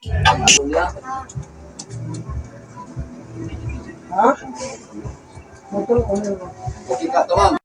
Ha? Motor ko na. Okay ka, tawag.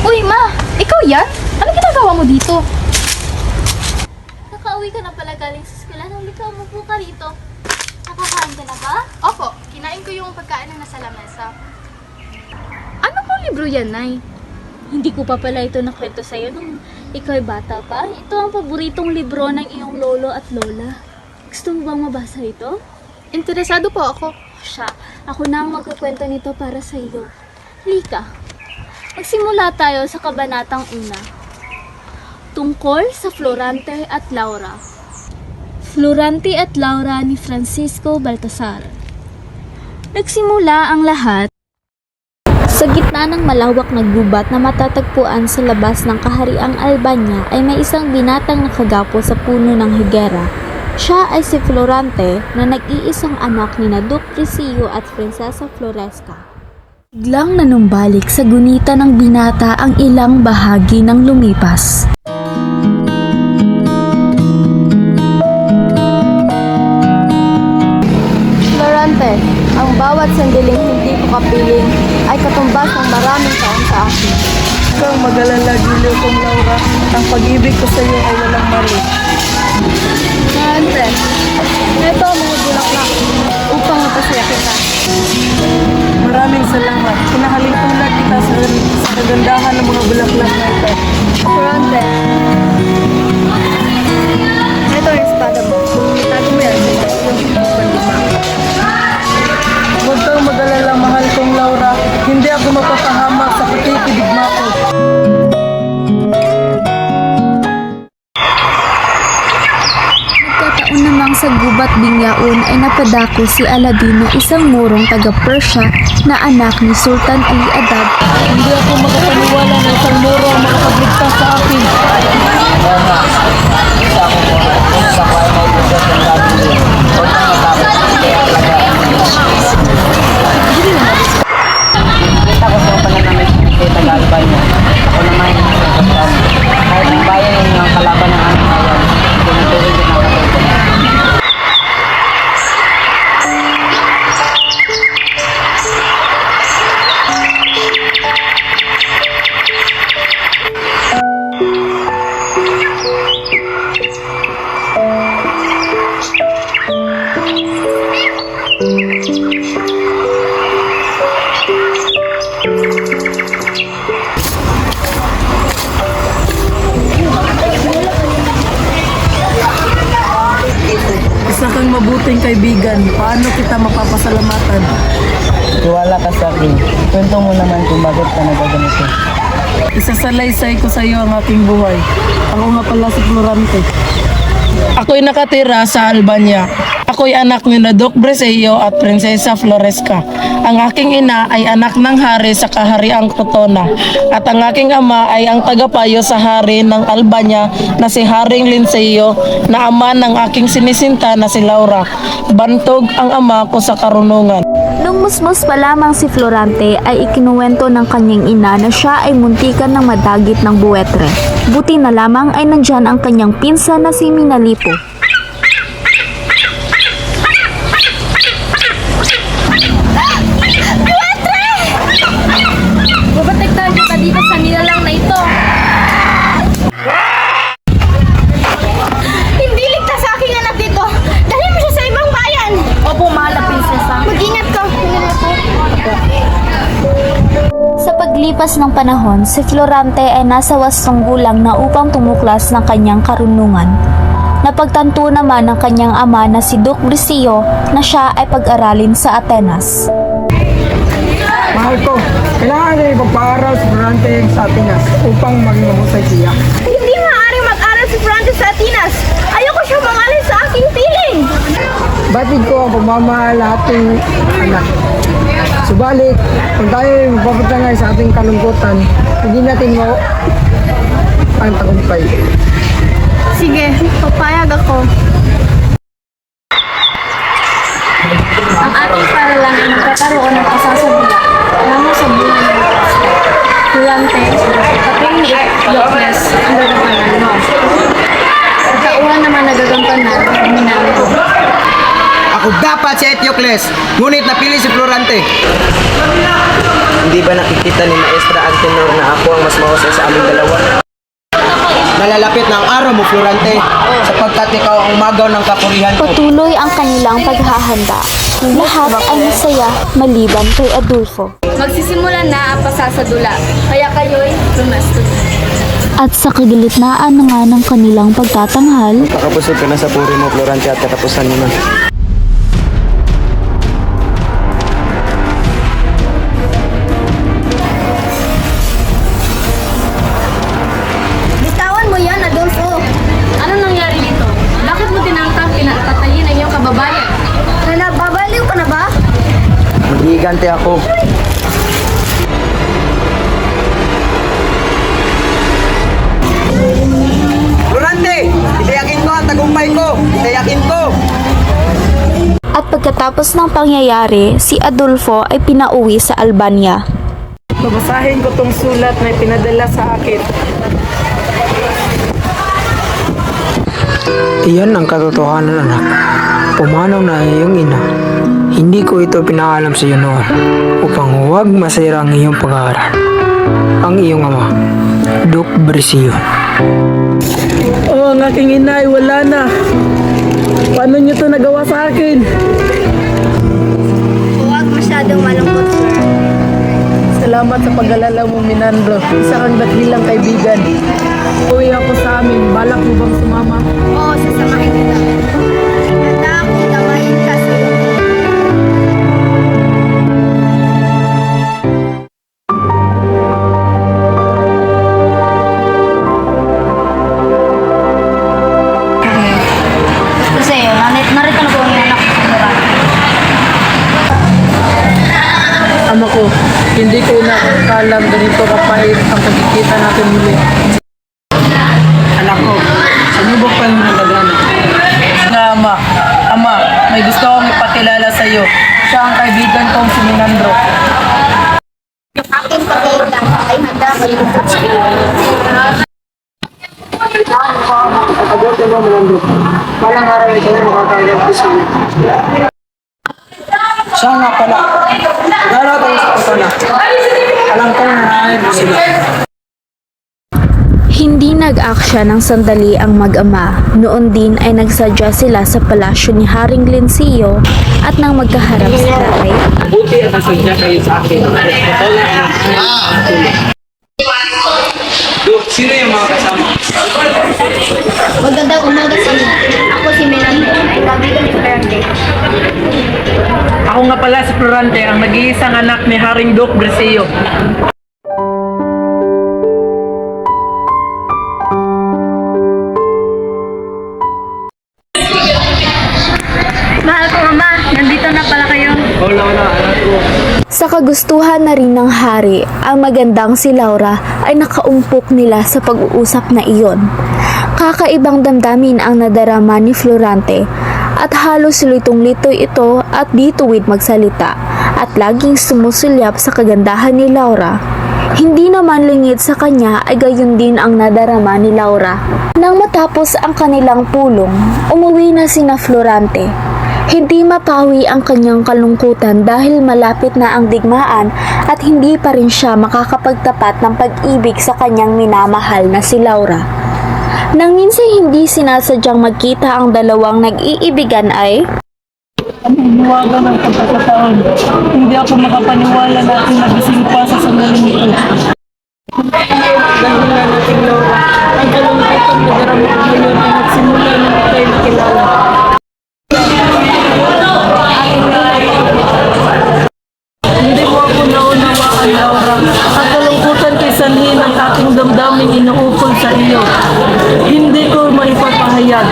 Uy, ma! Ikaw yan? Ano ginagawa mo dito? Nakauwi ka na pala galing sa eskwela. Halika, umupo ka rito. Nakakain ka na ba? Opo, kinain ko yung pagkain na nasa lamesa. Ano pong libro yan, Nay? Hindi ko pa pala ito nakwento sa'yo nung ikaw'y bata pa. Ito ang paboritong libro ng iyong lolo at lola. Gusto mo bang mabasa ito? Interesado po ako. Siya, ako na ang magkukwento nito para sa iyo. Halika, magsimula tayo sa kabanatang una. Tungkol sa Florante at Laura. Florante at Laura ni Francisco Baltasar. Nagsimula ang lahat sa gitna ng malawak na gubat na matatagpuan sa labas ng kahariang Albania ay may isang binatang nakagapo sa puno ng higera. Siya ay si Florante na nag-iisang anak ni Duke Priscillo at Prinsesa Floresca. Biglang nanumbalik sa gunita ng binata ang ilang bahagi ng lumipas. Florante, ang bawat sandaling hindi ko kapiling ay katumbas ng maraming taon sa akin. Huwag kang mag-alala, Giliw kong Laura. Ang pag-ibig ko sa iyo ay walang mali. Florante, ito ang mga bulaklak upang mapasaya kita. Maraming salamat. Pinahalintulad kita sa kagandahan ng mga bulaklak na ito. Florante, ito ang espada mo. Itago mo yan sa iyong pandima. Huwag kang mag-alala, mahal kong Laura. Hindi ako mapapahamak sa pakikidigma ko. Nagkataon namang sa gubat bingyaon ay napadako si Aladdin na isang murong taga-Persia na anak ni Sultan Ali Adad. Hindi ako makapaniwala na isang muro ang makapagligtas sa akin. Kita ko sa pananamit kay Tagalban niya. Ako naman yung nagkakaroon. Kahit ang bayan yung mga kalaban ng aming bayan, pinatuloy din ang katutunan. Isa kang mabuting kaibigan. Paano kita mapapasalamatan? Tiwala ka sa akin. Kwento mo naman kung bakit ka nagaganito. Isasalaysay ko sa iyo ang aking buhay. Ako nga pala si Florante. Ako'y nakatira sa Albania. Ako'y anak ni Duke Priscillo at Prinsesa Floresca. Ang aking ina ay anak ng hari sa kahariang Crotona. At ang aking ama ay ang tagapayo sa hari ng Albania na si Haring Linceo na ama ng aking sinisinta na si Laura. Bantog ang ama ko sa karunungan. Nung musmus pa lamang si Florante ay ikinuwento ng kanyang ina na siya ay muntikan ng madagit ng buwetre. Buti na lamang ay nandyan ang kanyang pinsan na si Minalipo. Babatigtahan kita dito sa nilalang na ito. Hindi ligtas sa aking anak dito. Dalhin mo siya sa ibang bayan. Opo, mahal na prinsesa. Mag-ingat ka. Sa paglipas ng panahon, si Florante ay nasa 8 gulang na upang tumuklas ng kanyang karunungan. Napagtanto naman ng kanyang ama na si Duke Priscillo na siya ay pag-aralin sa Atenas. Mahal ko, kailangan niya ipagpaaral si Florante sa Atenas upang maging mahusay siya. Hindi maaaring mag-aral si Francis sa Atinas. Ayoko siya mangalin sa aking piling. Batid ko ang pagmamahal ating anak. Subalit, kung tayo ay magpapatanay sa ating kalungkutan, hindi natin mo ang tagumpay. Sige, papayag ako. Ang ating paralan ay nagkakaroon ng pasasabila lamang sa buhay ng Florante, Katrin Docles ang gagampanan mo. Sa tauhan naman nagagampanan, Minami. Ako dapat si Etiocles, ngunit napili si Florante. Hindi ba nakikita ni Maestra Antenor na ako ang mas mahusay sa aming dalawa? Nalalapit na ang araw mo, Florante, sapagkat ikaw ang umagaw ng kapurihan ko. Patuloy ang kanilang paghahanda. Lahat ay masaya maliban kay Adolfo. Magsisimula na ang pasasadula, kaya kayo'y lumasto. At sa kagilitnaan na nga ng kanilang pagtatanghal, Kakapusog ka na sa puri mo, Florante, at katapusan mo na. Bitawan mo yan, Adolfo. Ano nangyari dito? Bakit mo tinangkang pinatatayin ang iyong kababayan? Nababaliw ka na ba? Magigante ako. Florante, itayakin ko ang tagumpay ko. Itayakin ko. at pagkatapos ng pangyayari, si Adolfo ay pinauwi sa Albania. Babasahin ko tong sulat na ipinadala sa akin. Iyan ang katotohanan, anak. Pumanaw na iyong ina. Hindi ko ito pinaalam sa iyo noon upang huwag masira ang iyong pag-aaral. Ang iyong ama, Duke Brescio. Oh, ang aking ina ay wala na. Paano niyo to nagawa sa akin? Huwag masyadong malungkot, sir. Salamat sa pag-alala mo, Minandro. Isa kang dakilang kaibigan. Uwi ako sa amin. Balak mo bang sumama? Oo, sasamahin kita. Handa akong tawain ka sa iyo. Kasi narito na po ang anak ko. Ama ko, hindi ko nakakalam ganito kapait ang pagkikita natin muli. Anak ko, sumubok pa yung nagagana. Nga ama, may gusto akong ipakilala sa iyo. Siya ang kaibigan kong si Minandro. Aking pagkailan ay handa malungkot sa iyo. Palang araw ito ay makakagawin ko sa iyo. Siya nga pala. Darating sa kapana. Alam ko na naayon mo sila. Hindi nag-aksya ng sandali ang mag-ama. Noon din ay nagsadya sila sa palasyo ni Haring Lencillo at nang magkaharap sila ay Buti at nasadya kayo sa akin. Duke, sino yung mga kasama? Magandang umaga sa iyo. Ako si Melanie, ay kaibigan ni Florante. Ako nga pala si Florante, ang nag-iisang anak ni Haring Duke Brescio. Mahal ko, Mama. Nandito na pala kayo. Wala, anak ko. sa kagustuhan na rin ng hari, ang magandang si Laura ay nakaumpok nila sa pag-uusap na iyon. Kakaibang damdamin ang nadarama ni Florante at halos litong-litoy ito at di tuwid magsalita at laging sumusulyap sa kagandahan ni Laura. Hindi naman lingid sa kanya ay gayon din ang nadarama ni Laura. Nang matapos ang kanilang pulong, umuwi na sina Florante. Hindi mapawi ang kanyang kalungkutan dahil malapit na ang digmaan at hindi pa rin siya makakapagtapat ng pag-ibig sa kanyang minamahal na si Laura. Nang minsan hindi sinasadyang magkita ang dalawang nag-iibigan ay Hiwaga ng pagkakataon. Hindi ako makapaniwala na ating nagising pa sa sandaling ito. Dahil nga natin, Laura, ang kalungkutan na darama ko ngayon ay nagsimula nang ikay nakilala. Hindi mo ako naunawaan, Laura. Ang kalungkutan ko'y sanhin ang aking damdaming inuukol sa iyo. Hindi ko maipapahayag.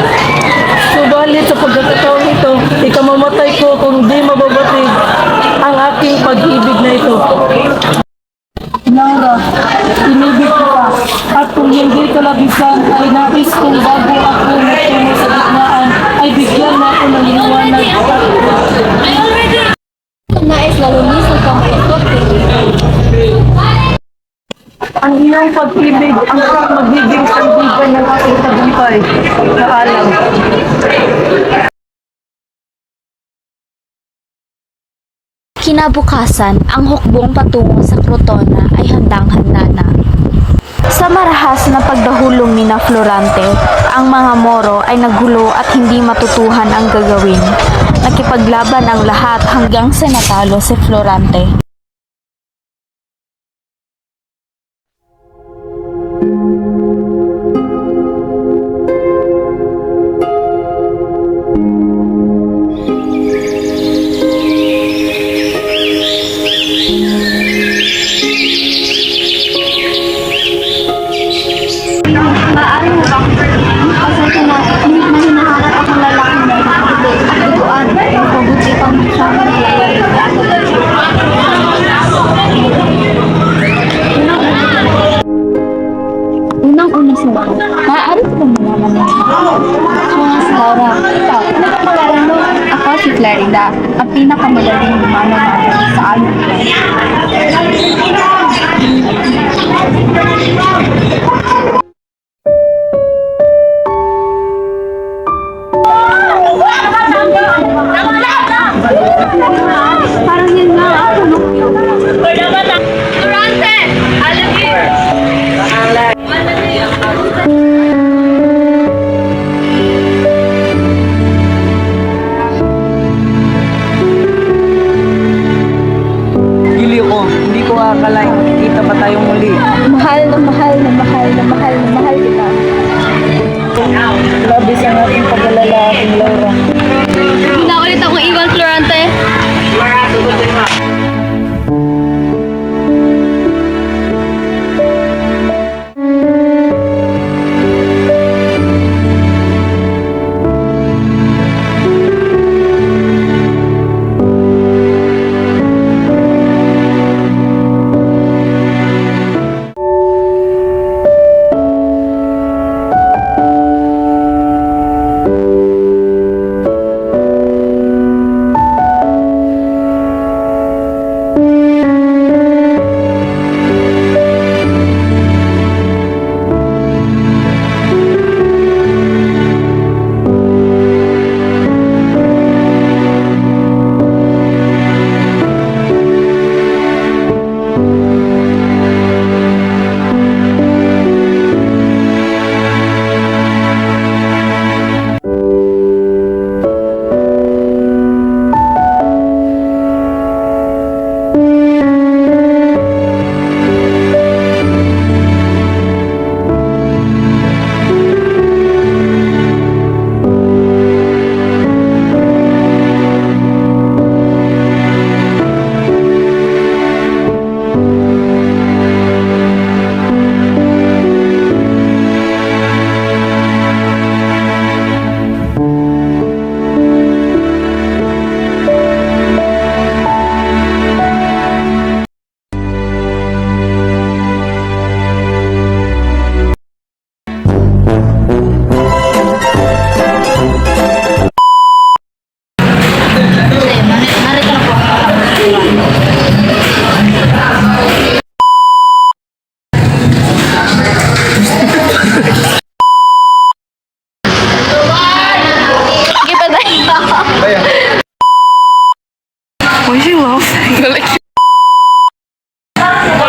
Subalit sa pagkakataon ito, ikamamatay ko kung di mababatid ang aking pag-ibig na ito. Laura, inibig ko ka. At kung hindi ka labisan, ay nais kong bago ako magtungo sa gitnaan, ay bigyan mo ako ng liwanag. Nais na lumisan kang puso. Ang iyong pag-ibig ang magiging kaibigan ng aking tagumpay. Paalam. Kinabukasan, ang hukbong patungo sa Crotona ay handang-handa na. Sa marahas na pagdahulong ni na Florante, ang mga Moro ay nagulo at hindi matutuhan ang gagawin. Nakipaglaban ang lahat hanggang sa natalo si Florante. Maaari mo ba? Kasi hinahanap akong lalaki na hindi at duguan. Mabuti pang siya Unang-una si Juan. Maaari ko bang malaman mo? Mga si Laura. Ikaw, ano ka pangalan mo? Ako si Clarida, ang pinakamagaling lumano sa amin. Parang yun nga ako, no? Durante! I love you! Giliw ko, hindi ko akalain kita pa tayong muli. Mahal na mahal na mahal na mahal na mahal kita. Labis ang ating pag-alala, ating Laura. Hindi na ulit akong iwan, Florante.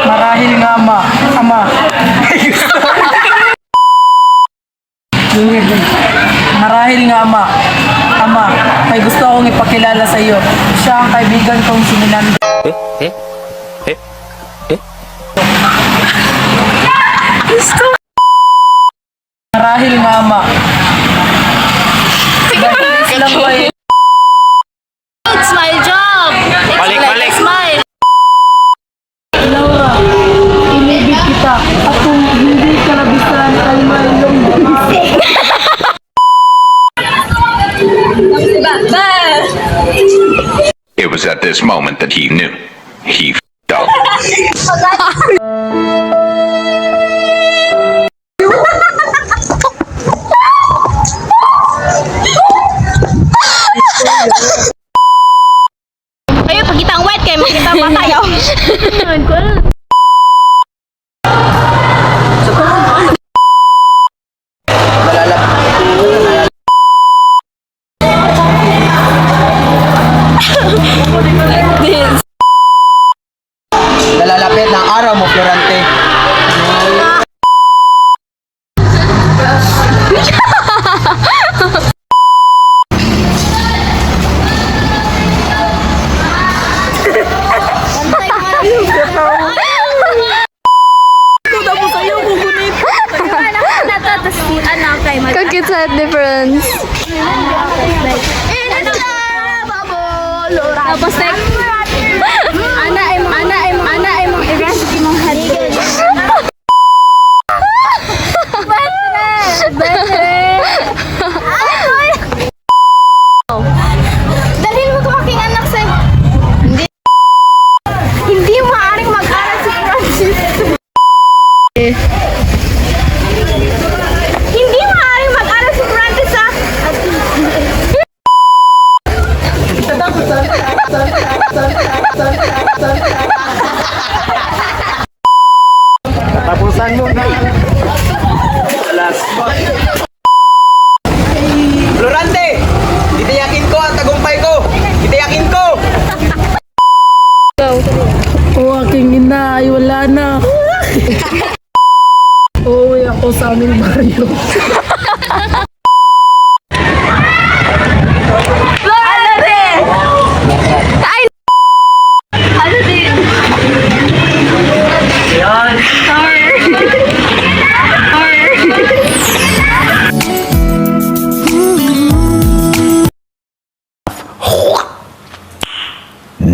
Marahil nga ama. Marahil nga ama, may gusto akong ipakilala sa iyo. Siya ang kaibigan kong si Minando. Marahil nga ama. Ilang ba yun? It's my job! Balik! Smile! Laura, inibig kita. At kung hindi ka labisan ay mayroong It was at this moment that he knew He f***ed up. Ayo, pagkita ang white kayo, makita pa tayo. Nalalapit ng araw mo, Florante. Kakita difference. Tapos ana ay mong i-rest imong head. Dalhin mo kumaking anak sa hindi maaaring mag-aral si Francis. Hindi maaaring mag-aral si Francis ha. Florante! Itiyakin ko ang tagumpay ko! Itiyakin ko! O aking ina ay wala na. Uuwi ako sa aming baryo.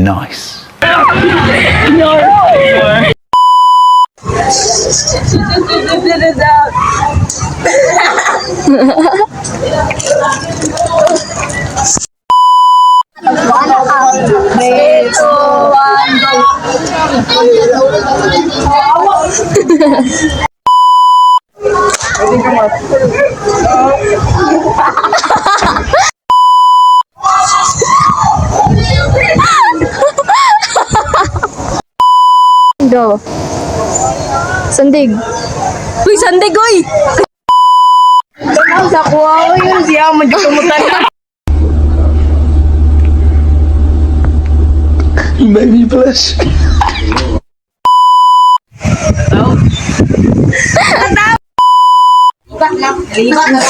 Nice. Go. Sandig. Uy, sandig, uy! Sa kuha ko yun, siya magkakumutan na. Baby plus. Lipat lang.